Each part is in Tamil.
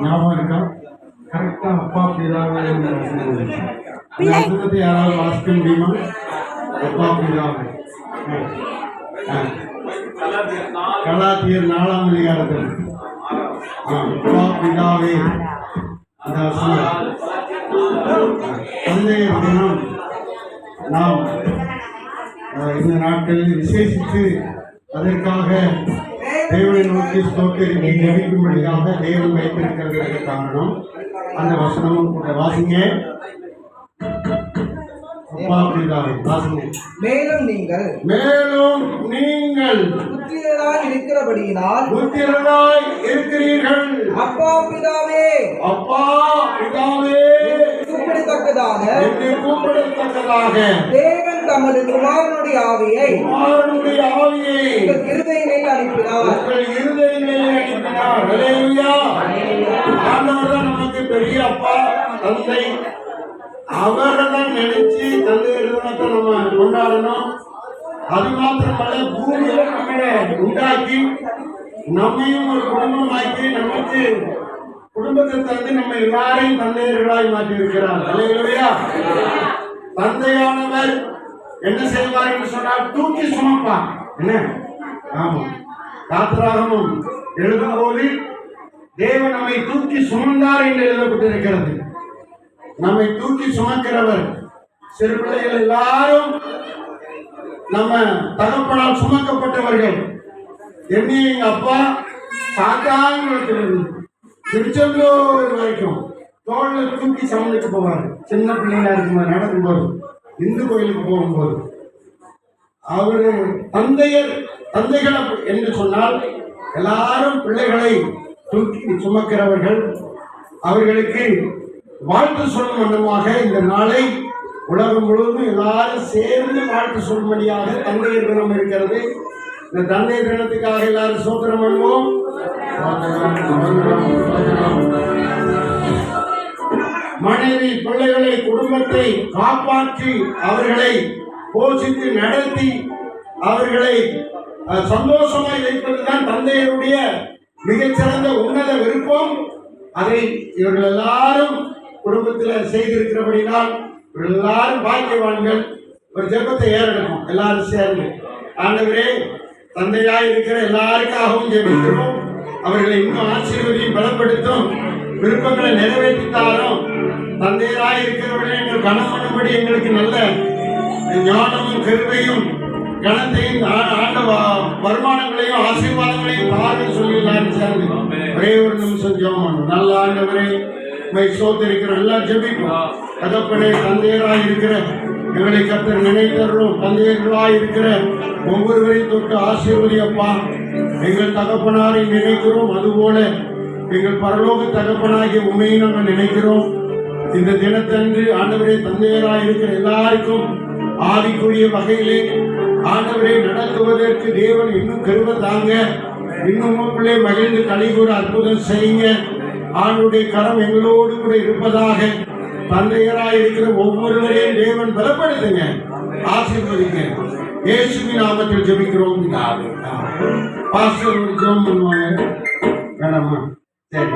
ஞாபகம் இருக்கா? கரெக்டா அப்பா பிதாவே யாராவது வாசிக்க முடியுமா? அப்பா பிதாவே கலாத்தியர் 4ஆம் அதிகாரத்தில் அப்பா பிதாவே அந்த தந்தைய தினம் நாம் இந்த நாட்களில் விசேஷித்து அதற்காக தேவனை நோக்கி ஸ்தோத்திரிக்கை ஜெபிக்கும்படியாக தேவன் வைத்திருக்கிறதற்கு காரணம் அந்த வசனமும் கூட வாசிங்க. மேலும் நீங்கள் புத்திரராய் இருக்கிறீர்கள். அப்பா பிதாவே கூப்பிடத்தக்கதாக தேவன் தமது குமாரனுடைய ஆவியை உங்கள் இருதயங்களில் அனுப்பினார். ஆண்டவர்தான் நமக்கு பெரிய அப்பா தந்தை. அவர்தான் நினைச்சு தந்தை நிறுவனத்தை நம்ம கொண்டாடணும். அது மாத்திரமல்ல, பூமியில நம்மளை உண்டாக்கி நம்மையும் ஒரு குடும்பமாக்கி நமக்கு குடும்பத்தை தந்து நம்ம எல்லாரையும் தந்தையர்களாய் மாற்றி இருக்கிறார். அல்லேலூயா. தந்தையானவர் என்ன செய்வார் என்று சொன்னால் தூக்கி சுமப்பார். என்ன? ஆமா, யாத்திராகமம் எழுதும் போது தேவன் நம்மை தூக்கி சுமந்தார் என்று எழுதப்பட்டிருக்கிறது. நம்மை தூக்கி சுமக்கிறவர். சிறு பிள்ளைகள் எல்லாரும் நம்ம தகப்பனால் சுமக்கப்பட்டவர்கள். என்னை எங்க அப்பா திருச்செந்தூர் வரைக்கும் தோல்ல தூக்கி சமந்துட்டு போவார். சின்ன பிள்ளைங்களா இருக்கும்போது, நடக்கும்போது, இந்து கோயிலுக்கு போகும்போது. அவரு தந்தைகள் என்று சொன்னால் எல்லாரும் பிள்ளைகளை தூக்கி சுமக்கிறவர்கள். அவர்களுக்கு வாழ்த்து சொல்லும் வண்ணமாக இந்த நாளை உலகம் முழுவதும் எல்லாரும் சேர்ந்து வாழ்த்து சொல்லும்படியாக தந்தையர் தினம் இருக்கிறது. இந்த தந்தையர் தினத்துக்காக எல்லாரும் சோதனம் பண்ணுவோம். மனைவி பிள்ளைகளை குடும்பத்தை காப்பாற்றி அவர்களை போஷித்து நடத்தி அவர்களை சந்தோஷமாய் வைப்பதுதான் தந்தையருடைய மிகச்சிறந்த உன்னத விருப்பம். அதை இவர்கள் எல்லாரும் குடும்பத்தில் செய்திருக்கிறபடினால் இவர்கள் எல்லாரும் பாக்கியவான்கள். ஒரு ஜெபத்தை ஏறெடுக்கும் எல்லாரும் சேர்ந்து. ஆண்டவரே, தந்தையாய் இருக்கிற எல்லாருக்காகவும் ஜெபிக்கிறோம். அவர்களை இன்னும் ஆசீர்வதியும் பலப்படுத்தும், விருப்பங்களை நிறைவேற்றித்தாரும். தந்தையராய் இருக்கிறவர்களை எங்கள் கனம் பண்ணும்படி எங்களுக்கு நல்ல ஞானமும் கிருபையும் கணத்தையும் ஆண்ட வருமானங்களையும் ஆசீர்வாதங்களையும் தாருன்னு சொல்லி எல்லாரும் சேர்ந்து ஒரே ஒரு நிமிஷம் ஜெபம். நல்ல ஆண்டவரே, சோதரிக்கிற எல்லாம் ஜெபிப்போம். தகப்பனே, தந்தையராய் இருக்கிற எங்களை கர்த்தர் நினைத்தரும். தந்தையர்களாய் இருக்கிற ஒவ்வொருவரையும் தொட்டு ஆசீர்வதி அப்பா. எங்கள் தகப்பனாரை நினைக்கிறோம், அதுபோல எங்கள் பரலோக தகப்பனாகிய உண்மையை நாங்கள் நினைக்கிறோம். இந்த தினத்தன்று ஆண்டவரே, தந்தையராய் இருக்கிற எல்லாருக்கும் ஆவிக்குரிய வகையிலே ஆண்டவரை நடத்துவதற்கு தேவன் இன்னும் கிருபை தாங்க. இன்னும் உங்களுக்குள்ளே மகிழ்ந்து கலிகூற அற்புதம் செய்யுங்க. ஆண்டுடைய கரம் எங்களோடு கூட இருப்பதாக. தந்தையராய் இருக்கிற ஒவ்வொருவரையும் தேவன் பலப்படுத்துங்க, ஆசீர்வதிங்க. இயேசுவின் நாமத்தில் ஜெபிக்கிறோம். பாஸ்டர் ஜெபம் பண்ணுவாங்க. வேணாமா? சரி.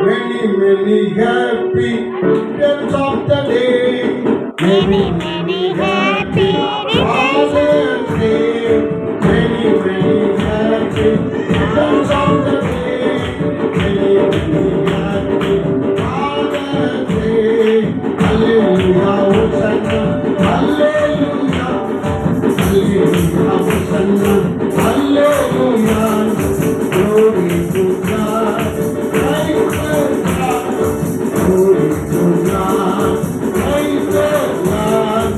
Many, many happy returns of the day. Many, many happy Father's Day. Many, many happy returns of the day. Many, many happy Father's Day. Hallelujah, Hosanna, Hallelujah, Hallelujah, Hosanna, Hallelujah. Glory to God. Glory to God, praise the Lord.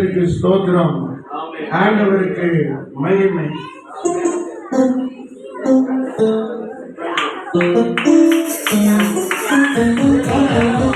கர்த்தருக்கு ஸ்தோத்திரம். ஆண்டவருக்கு மகிமை. Thank you.